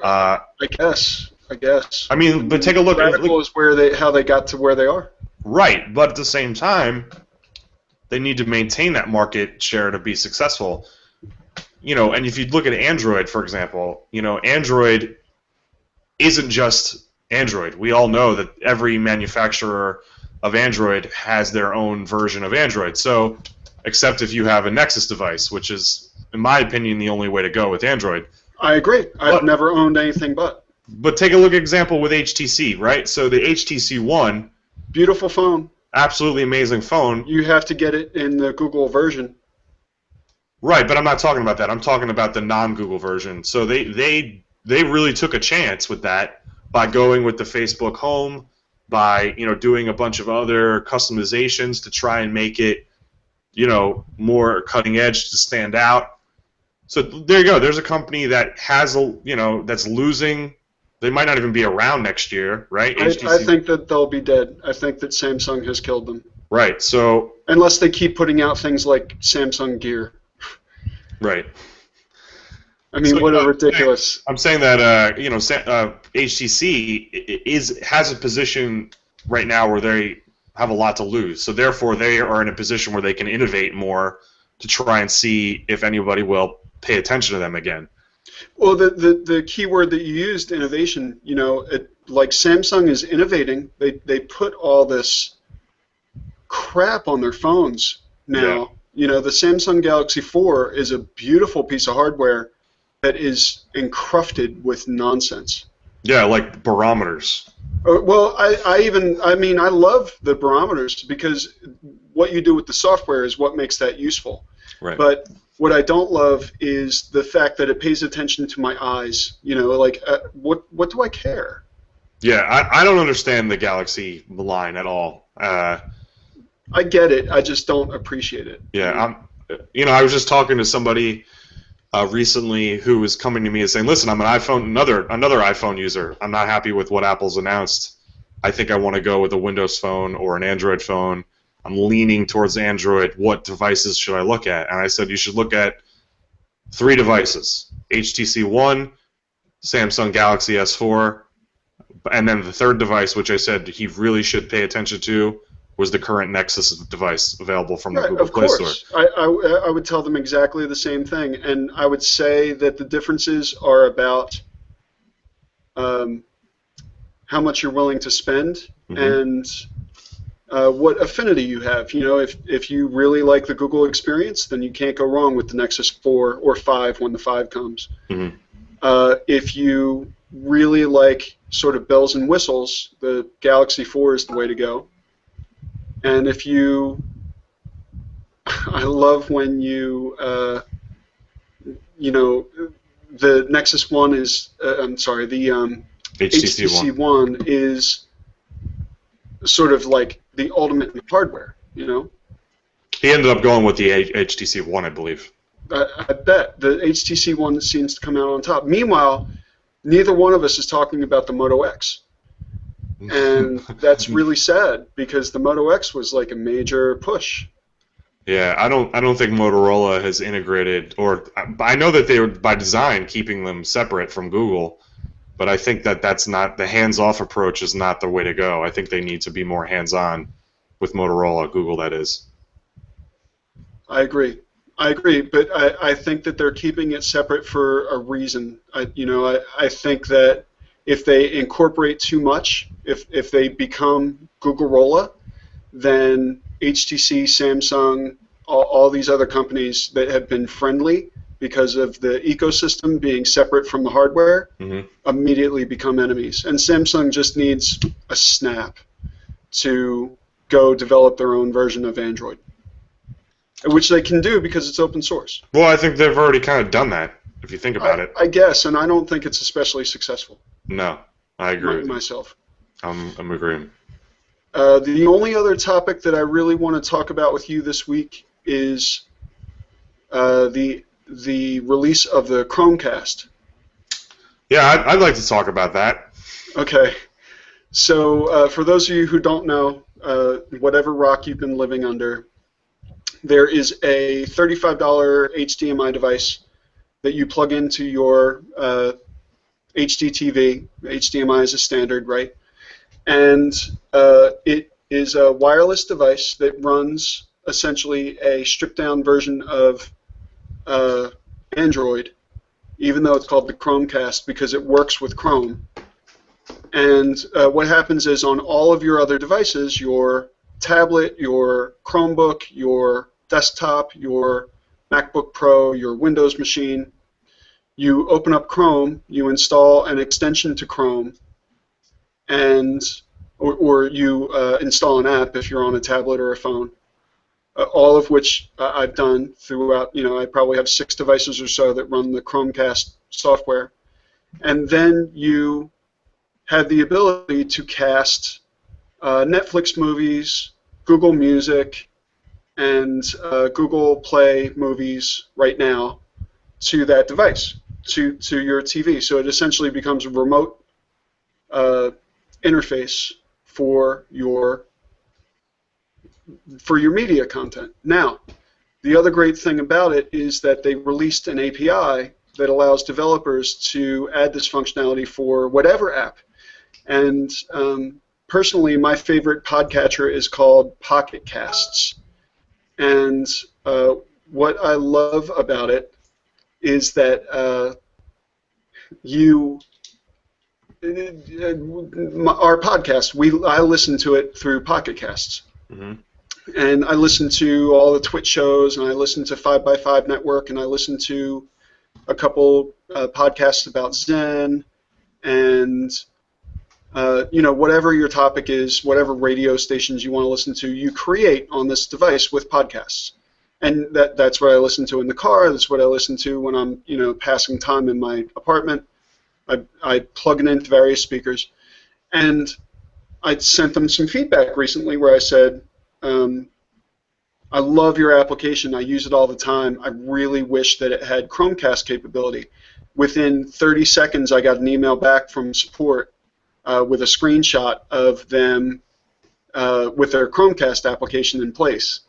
I guess. I mean, but take a look. Radical is how they got to where they are. Right, but at the same time, they need to maintain that market share to be successful. And if you look at Android, for example, Android isn't just Android. We all know that every manufacturer of Android has their own version of Android. So, except if you have a Nexus device, which is, in my opinion, the only way to go with Android. I agree. I've never owned anything but. But take a look at example with HTC, right? So the HTC One. Beautiful phone. Absolutely amazing phone. You have to get it in the Google version. Right, but I'm not talking about that. I'm talking about the non-Google version. So they really took a chance with that by going with the Facebook Home, by doing a bunch of other customizations to try and make it more cutting edge to stand out. So there you go. There's a company that has that's losing. They might not even be around next year, right? I think that they'll be dead. I think that Samsung has killed them. Right. So unless they keep putting out things like Samsung Gear. Right. I mean, what a ridiculous. I'm saying that HTC has a position right now where they have a lot to lose. So therefore, they are in a position where they can innovate more to try and see if anybody will pay attention to them again. Well, the key word that you used, innovation, like Samsung is innovating. They put all this crap on their phones now. Yeah. The Samsung Galaxy 4 is a beautiful piece of hardware that is encrusted with nonsense. Yeah, like barometers. Well, I love the barometers because what you do with the software is what makes that useful. Right. But what I don't love is the fact that it pays attention to my eyes. What do I care? Yeah, I don't understand the Galaxy line at all. I get it. I just don't appreciate it. Yeah, I was just talking to somebody recently who was coming to me and saying, "Listen, I'm another iPhone user. I'm not happy with what Apple's announced. I think I want to go with a Windows phone or an Android phone. I'm leaning towards Android. What devices should I look at?" And I said, you should look at 3 devices: HTC One, Samsung Galaxy S4, and then the third device, which I said he really should pay attention to, was the current Nexus device available from the Google Play Store. I would tell them exactly the same thing, and I would say that the differences are about how much you're willing to spend and what affinity you have. If you really like the Google experience, then you can't go wrong with the Nexus 4 or 5 when the 5 comes. Mm-hmm. If you really like sort of bells and whistles, the Galaxy 4 is the way to go. And if you, I love when you, you know, the Nexus One is, I'm sorry, the HTC One is sort of like the ultimate in hardware, you know? He ended up going with the HTC One, I believe. I bet the HTC One seems to come out on top. Meanwhile, neither one of us is talking about the Moto X. And that's really sad because the Moto X was like a major push. Yeah, I don't think Motorola has integrated, or I know that they were by design keeping them separate from Google, but I think that that's not, the hands-off approach is not the way to go. I think they need to be more hands-on with Motorola, Google that is. I agree, but I think that they're keeping it separate for a reason. I think that if they incorporate too much, if they become Google-rola, then HTC, Samsung, all these other companies that have been friendly because of the ecosystem being separate from the hardware immediately become enemies. And Samsung just needs a snap to go develop their own version of Android, which they can do because it's open source. Well, I think they've already kind of done that, if you think about it. I guess, and I don't think it's especially successful. No, I agree with myself. I'm agreeing. The only other topic that I really want to talk about with you this week is the release of the Chromecast. Yeah, I'd like to talk about that. Okay. So for those of you who don't know, whatever rock you've been living under, there is a $35 HDMI device that you plug into your HD TV. HDMI is a standard, right? And it is a wireless device that runs essentially a stripped-down version of Android, even though it's called the Chromecast because it works with Chrome. And what happens is on all of your other devices, your tablet, your Chromebook, your desktop, your MacBook Pro, your Windows machine, you open up Chrome, you install an extension to Chrome, and or you install an app if you're on a tablet or a phone, all of which I've done throughout. I probably have 6 devices or so that run the Chromecast software, and then you have the ability to cast Netflix movies, Google Music, and Google Play movies right now to that device, to your TV. So it essentially becomes a remote interface for your media content. Now, the other great thing about it is that they released an API that allows developers to add this functionality for whatever app. And personally, my favorite podcatcher is called Pocket Casts. And what I love about it is that our podcast, I listen to it through Pocket Casts. And I listen to all the Twitch shows, and I listen to 5x5 Network, and I listen to a couple podcasts about Zen, and whatever your topic is, whatever radio stations you want to listen to, you create on this device with podcasts. And that's what I listen to in the car. That's what I listen to when I'm, passing time in my apartment. I plug it into various speakers. And I sent them some feedback recently where I said, I love your application. I use it all the time. I really wish that it had Chromecast capability. Within 30 seconds, I got an email back from support with a screenshot of them with their Chromecast application in place,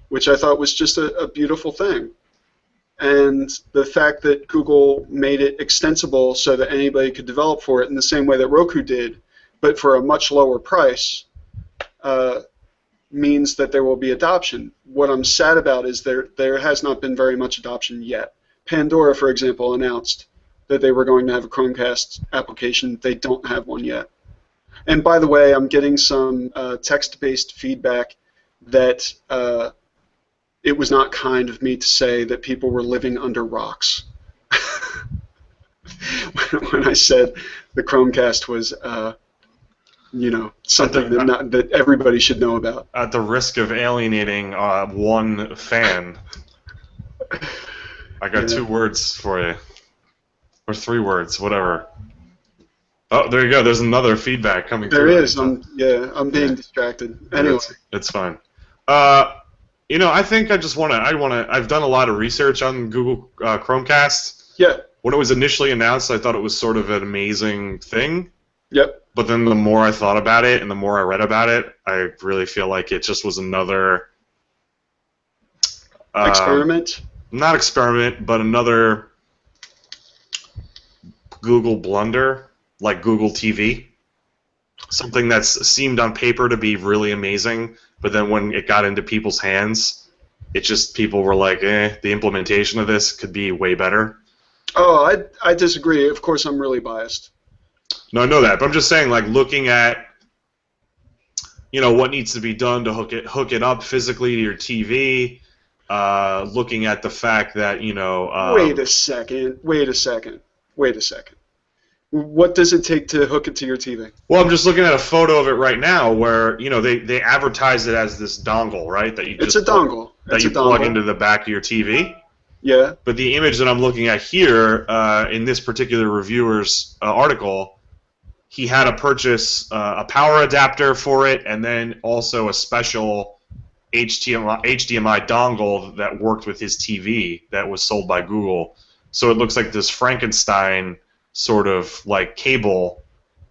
which I thought was just a beautiful thing. And the fact that Google made it extensible so that anybody could develop for it in the same way that Roku did, but for a much lower price, means that there will be adoption. What I'm sad about is there has not been very much adoption yet. Pandora, for example, announced that they were going to have a Chromecast application. They don't have one yet. And by the way, I'm getting some text-based feedback that it was not kind of me to say that people were living under rocks. When I said the Chromecast was something that everybody should know about. At the risk of alienating one fan, I got 2 words for you. Or 3 words, whatever. Oh, there you go. There's another feedback coming through. There is. I'm being distracted. Anyway. It's fine. I think I've done a lot of research on Google Chromecast. Yeah. When it was initially announced, I thought it was sort of an amazing thing. Yep. But then the more I thought about it and the more I read about it, I really feel like it just was another... experiment? Not experiment, but another Google blunder, like Google TV. Something that seemed on paper to be really amazing, but then when it got into people's hands, people were like, the implementation of this could be way better. Oh, I disagree. Of course, I'm really biased. No, I know that, but I'm just saying, like, looking at, what needs to be done to hook it up physically to your TV, looking at the fact that, Wait a second. What does it take to hook it to your TV? Well, I'm just looking at a photo of it right now where, they advertise it as this dongle, right? It's a dongle. Plug into the back of your TV. Yeah. But the image that I'm looking at here, in this particular reviewer's article, he had to purchase a power adapter for it and then also a special HDMI dongle that worked with his TV that was sold by Google. So it looks like this Frankenstein sort of like cable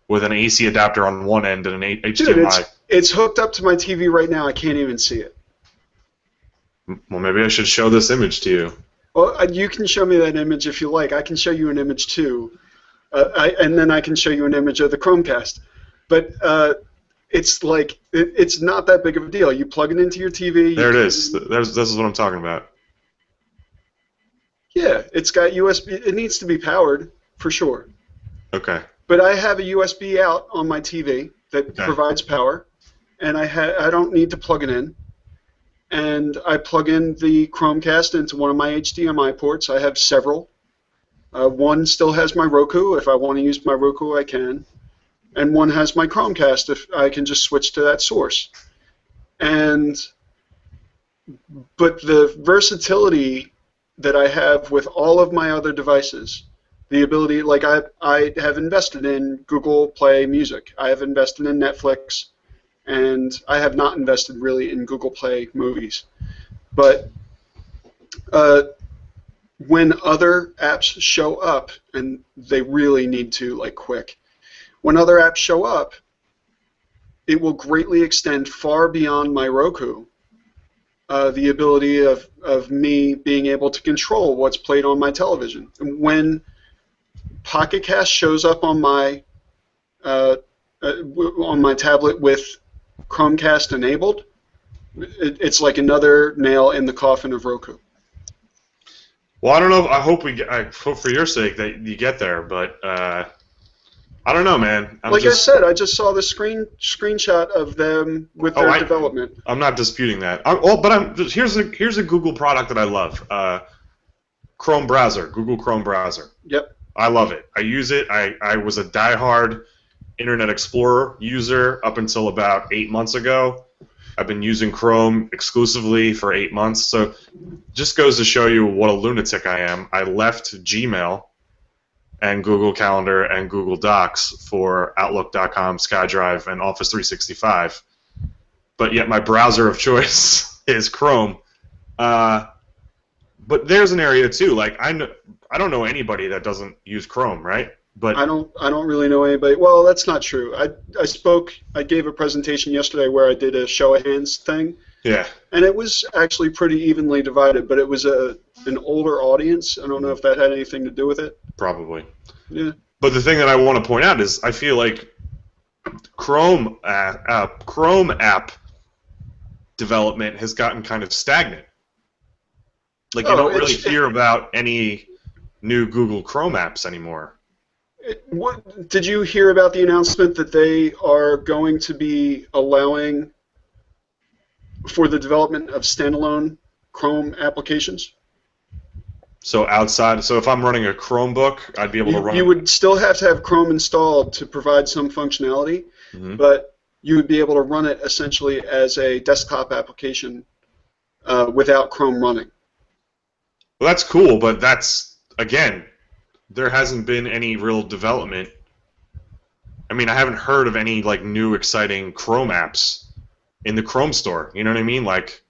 with an AC adapter on one end and an HDMI. Dude, it's hooked up to my TV right now. I can't even see it. Well, maybe I should show this image to you. Well, you can show me that image if you like. I can show you an image too, and then I can show you an image of the Chromecast. But it's like it's not that big of a deal. You plug it into your TV. There it is. This is what I'm talking about. Yeah, it's got USB. It needs to be powered for sure. Okay. But I have a USB out on my TV that provides power, and I don't need to plug it in. And I plug in the Chromecast into one of my HDMI ports. I have several. One still has my Roku. If I want to use my Roku, I can. And one has my Chromecast. If I can just switch to that source. But the versatility that I have with all of my other devices, the ability, like I have invested in Google Play Music. I have invested in Netflix. And I have not invested really in Google Play Movies. But when other apps show up, and they really need to, like quick, when other apps show up, it will greatly extend far beyond my Roku the ability of me being able to control what's played on my television. And when Pocket Cast shows up on my tablet with Chromecast enabled, it's like another nail in the coffin of Roku. Well, I don't know. I hope for your sake that you get there, but I don't know, man. I said, I just saw the screenshot of them with their development. I'm not disputing that. But here's a Google product that I love. Chrome browser, Google Chrome browser. Yep. I love it. I use it. I was a diehard Internet Explorer user up until about 8 months ago. I've been using Chrome exclusively for 8 months, so just goes to show you what a lunatic I am. I left Gmail and Google Calendar and Google Docs for Outlook.com, SkyDrive, and Office 365, but yet my browser of choice is Chrome. But there's an area too. Like I don't know anybody that doesn't use Chrome, right? But I don't really know anybody. Well, that's not true. I gave a presentation yesterday where I did a show of hands thing. Yeah. And it was actually pretty evenly divided, but it was an older audience. I don't know if that had anything to do with it. Probably. Yeah. But the thing that I want to point out is I feel like Chrome app development has gotten kind of stagnant. Like you don't really hear about any new Google Chrome apps anymore. Did you hear about the announcement that they are going to be allowing for the development of standalone Chrome applications? So if I'm running a Chromebook, I'd be able to run. You would still have to have Chrome installed to provide some functionality, Mhm. but you would be able to run it essentially as a desktop application without Chrome running. Well, that's cool, but that's again, there hasn't been any real development. I mean, I haven't heard of any like new exciting Chrome apps in the Chrome store. You know what I mean? Like,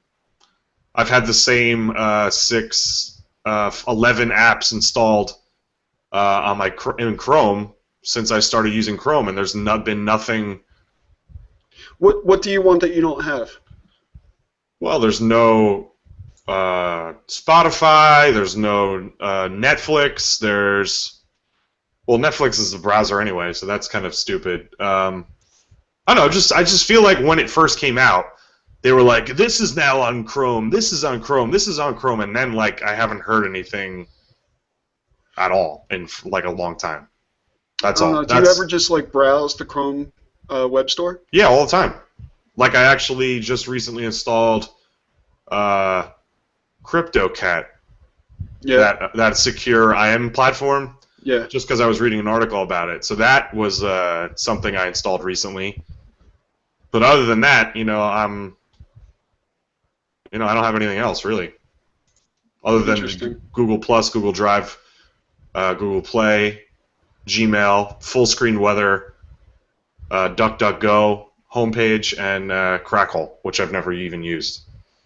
I've had the same 11 apps installed on my in Chrome since I started using Chrome, and there's been nothing. What do you want that you don't have? Well, there's no Spotify. There's no Netflix. Well, Netflix is a browser anyway, so that's kind of stupid. I don't know. I just feel like when it first came out, they were like, "This is now on Chrome. This is on Chrome. This is on Chrome," and then like I haven't heard anything at all in like a long time. That's all. Do you ever just like browse the Chrome web store? Yeah, all the time. Like I actually just recently installed CryptoCat, that secure IM platform. Yeah. Just because I was reading an article about it. So that was something I installed recently. But other than that, I don't have anything else really, other than Google Plus, Google Drive, Google Play, Gmail, full screen weather, DuckDuckGo, homepage, and Crackle, which I've never even used.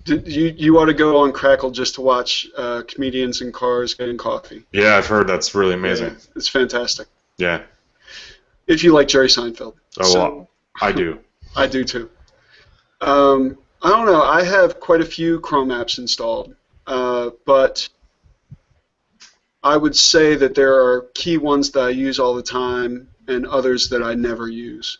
You ought to go on Crackle just to watch comedians in cars getting coffee. Yeah, I've heard that's really amazing. Yeah, it's fantastic. Yeah. If you like Jerry Seinfeld. Oh, well, I do. I do too. I don't know. I have quite a few Chrome apps installed, but I would say that there are key ones that I use all the time and others that I never use.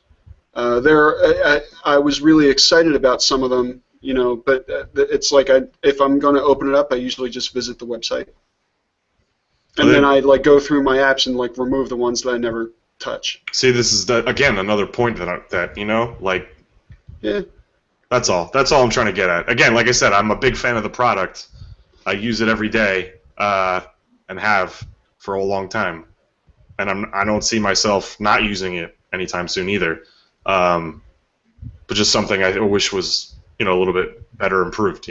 I was really excited about some of them, but it's like if I'm going to open it up, I usually just visit the website. And then I like go through my apps and like remove the ones that I never touch. See, this is again another point that Yeah. That's all. That's all I'm trying to get at. Again, like I said, I'm a big fan of the product. I use it every day and have for a long time, and I don't see myself not using it anytime soon either. But just something I wish was a little bit better improved.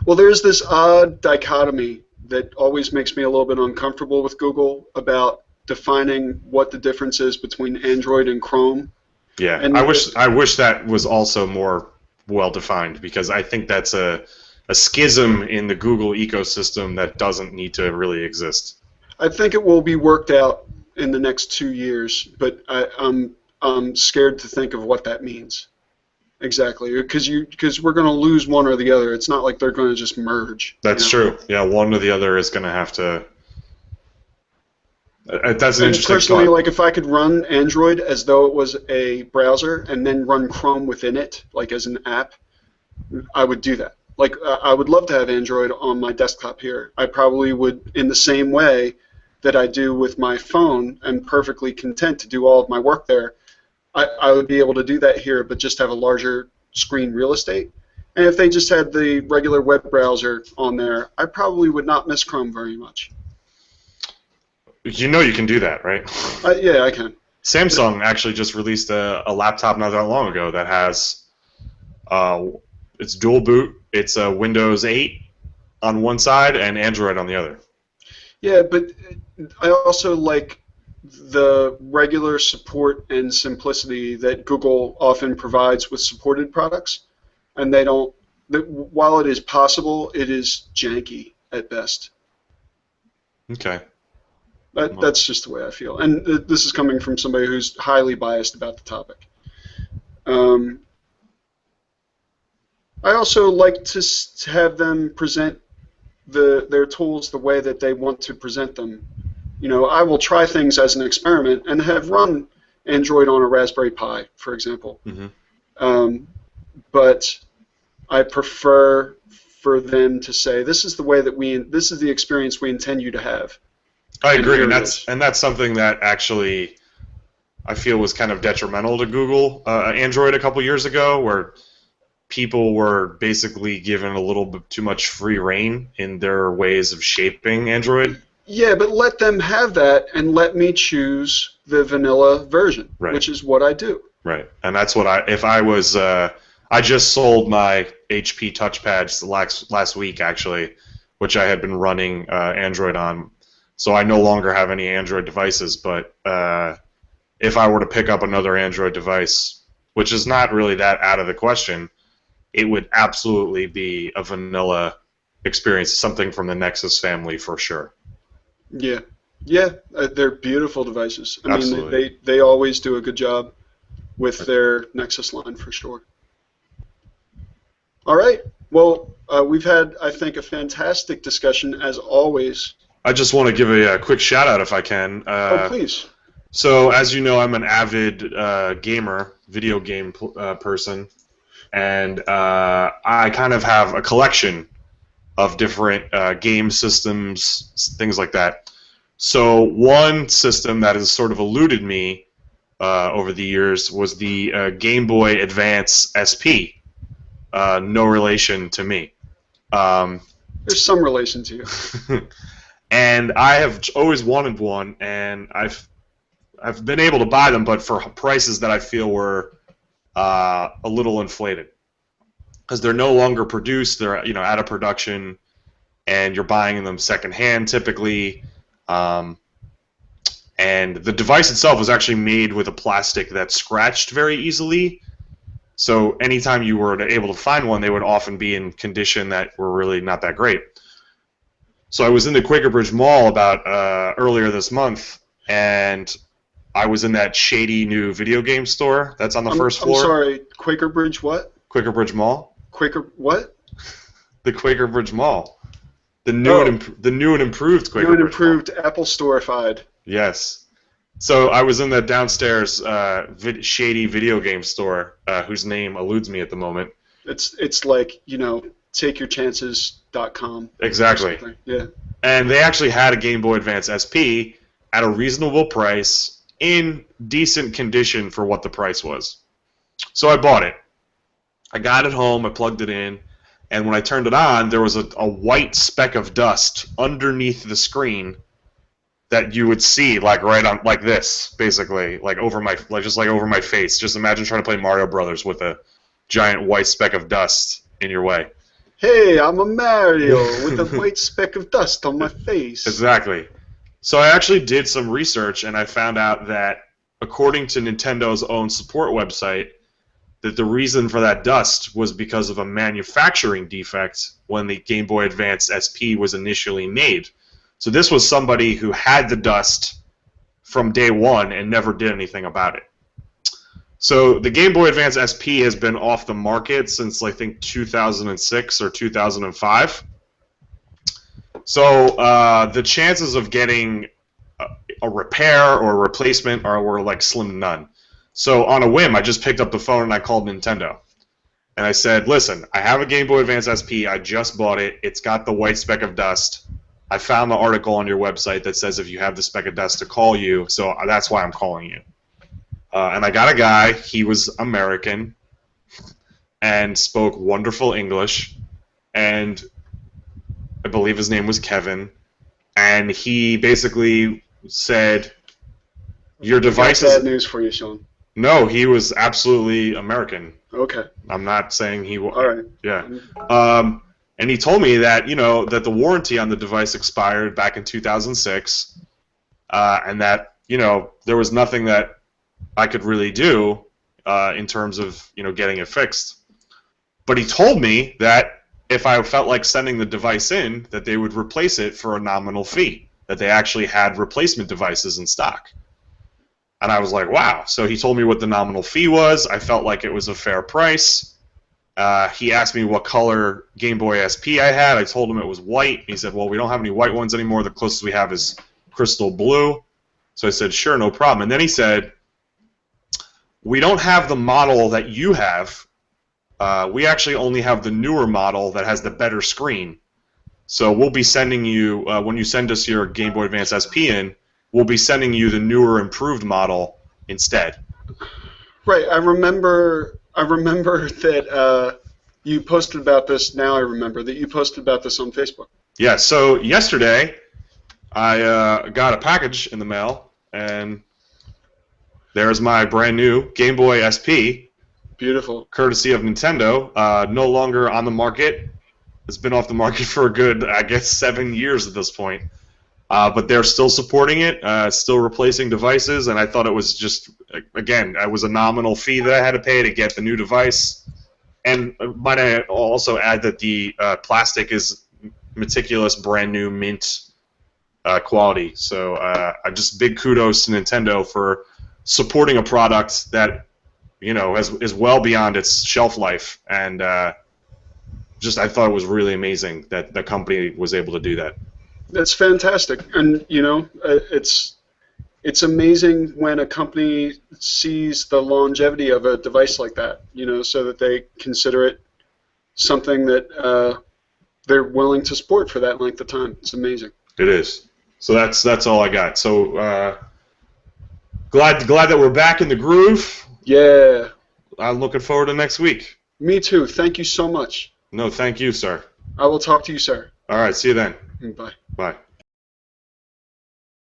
Well, there's this odd dichotomy that always makes me a little bit uncomfortable with Google about defining what the difference is between Android and Chrome. Yeah, and I wish that was also more well defined, because I think that's a schism in the Google ecosystem that doesn't need to really exist. I think it will be worked out in the next 2 years, but I'm scared to think of what that means exactly, because we're going to lose one or the other. It's not like they're going to just merge. That's true. Yeah, one or the other is going to have to. That's an interesting personally, thought. like if I could run Android as though it was a browser and then run Chrome within it, like as an app, I would do that. Like I would love to have Android on my desktop here. I probably would, in the same way that I do with my phone, I'm perfectly content to do all of my work there. I would be able to do that here, but just have a larger screen real estate. And if they just had the regular web browser on there, I probably would not miss Chrome very much. You can do that, right? Yeah, I can. Samsung actually just released a laptop not that long ago that has it's dual boot. It's a Windows 8 on one side and Android on the other. Yeah, but I also like the regular support and simplicity that Google often provides with supported products, and they don't. While it is possible, it is janky at best. Okay. That's just the way I feel, and this is coming from somebody who's highly biased about the topic. I also like to have them present their tools the way that they want to present them. I will try things as an experiment and have run Android on a Raspberry Pi, for example. Mm-hmm. But I prefer for them to say, this is the way that this is the experience we intend you to have. I agree, and that's something that actually I feel was kind of detrimental to Google Android a couple years ago, where people were basically given a little bit too much free rein in their ways of shaping Android. Yeah, but let them have that and let me choose the vanilla version, right, which is what I do. Right, and that's what if I was, I just sold my HP touchpads last week actually, which I had been running Android on, so I no longer have any Android devices. But if I were to pick up another Android device, which is not really that out of the question, it would absolutely be a vanilla experience, something from the Nexus family for sure. Yeah, they're beautiful devices. I Absolutely. mean, they always do a good job with their Nexus line for sure. All right. Well, we've had, I think, a fantastic discussion as always. I just want to give a quick shout out if I can. Oh, please. So, as you know, I'm an avid gamer, video game person, and I kind of have a collection of different game systems, things like that. So, one system that has sort of eluded me over the years was the Game Boy Advance SP. No relation to me. There's some relation to you. And I have always wanted one, and I've been able to buy them, but for prices that I feel were a little inflated, because they're no longer produced. They're out of production, and you're buying them secondhand typically. And the device itself was actually made with a plastic that scratched very easily. So anytime you were able to find one, they would often be in condition that were really not that great. So I was in the Quaker Bridge Mall about earlier this month, and I was in that shady new video game store that's on the first floor. I'm sorry, Quaker Bridge what? Quaker Bridge Mall. Quaker what? The Quaker Bridge Mall. The new and improved Quaker Bridge Mall. New and improved Apple Store-fied. Yes. So I was in the downstairs shady video game store, whose name eludes me at the moment. It's like, takeyourchances.com. Exactly. Yeah. And they actually had a Game Boy Advance SP at a reasonable price in decent condition for what the price was. So I bought it. I got it home, I plugged it in, and when I turned it on, there was a white speck of dust underneath the screen that you would see right on like this, basically, over my face. Just imagine trying to play Mario Brothers with a giant white speck of dust in your way. Hey, I'm a Mario with a white speck of dust on my face. Exactly. So I actually did some research, and I found out that according to Nintendo's own support website, that the reason for that dust was because of a manufacturing defect when the Game Boy Advance SP was initially made. So this was somebody who had the dust from day one and never did anything about it. So the Game Boy Advance SP has been off the market since, I think, 2006 or 2005. So the chances of getting a repair or a replacement were slim to none. So on a whim, I just picked up the phone and I called Nintendo. And I said, listen, I have a Game Boy Advance SP. I just bought it. It's got the white speck of dust. I found the article on your website that says if you have the speck of dust to call you, so that's why I'm calling you. And I got a guy. He was American and spoke wonderful English, and I believe his name was Kevin. And he basically said, "Your device is..." Bad news for you, Sean. No, he was absolutely American. Okay. I'm not saying he was. All right. Yeah. And he told me that that the warranty on the device expired back in 2006, and that there was nothing that I could really do in terms of getting it fixed. But he told me that if I felt like sending the device in, that they would replace it for a nominal fee. That they actually had replacement devices in stock. And I was like, wow. So he told me what the nominal fee was. I felt like it was a fair price. He asked me what color Game Boy SP I had. I told him it was white. He said, well, we don't have any white ones anymore. The closest we have is crystal blue. So I said, sure, no problem. And then he said, we don't have the model that you have. We actually only have the newer model that has the better screen. So we'll be sending you, when you send us your Game Boy Advance SP in, we'll be sending you the newer, improved model instead. Right. I remember that you posted about this. Now I remember that you posted about this on Facebook. Yeah. So yesterday, I got a package in the mail, and there's my brand new Game Boy SP, Beautiful. courtesy of Nintendo. No longer on the market. It's been off the market for a good, I guess, 7 years at this point. But they're still supporting it, still replacing devices, and I thought it was just, again, it was a nominal fee that I had to pay to get the new device. And might I also add that the plastic is meticulous, brand new, mint quality. So just big kudos to Nintendo for supporting a product that, you know, is well beyond its shelf life. And just I thought it was really amazing that the company was able to do that. That's fantastic, and you know, it's amazing when a company sees the longevity of a device like that. You know, so that they consider it something that they're willing to support for that length of time. It's amazing. It is. So that's all I got. So glad that we're back in the groove. Yeah. I'm looking forward to next week. Me too. Thank you so much. No, thank you, sir. I will talk to you, sir. All right, see you then. Bye. Bye.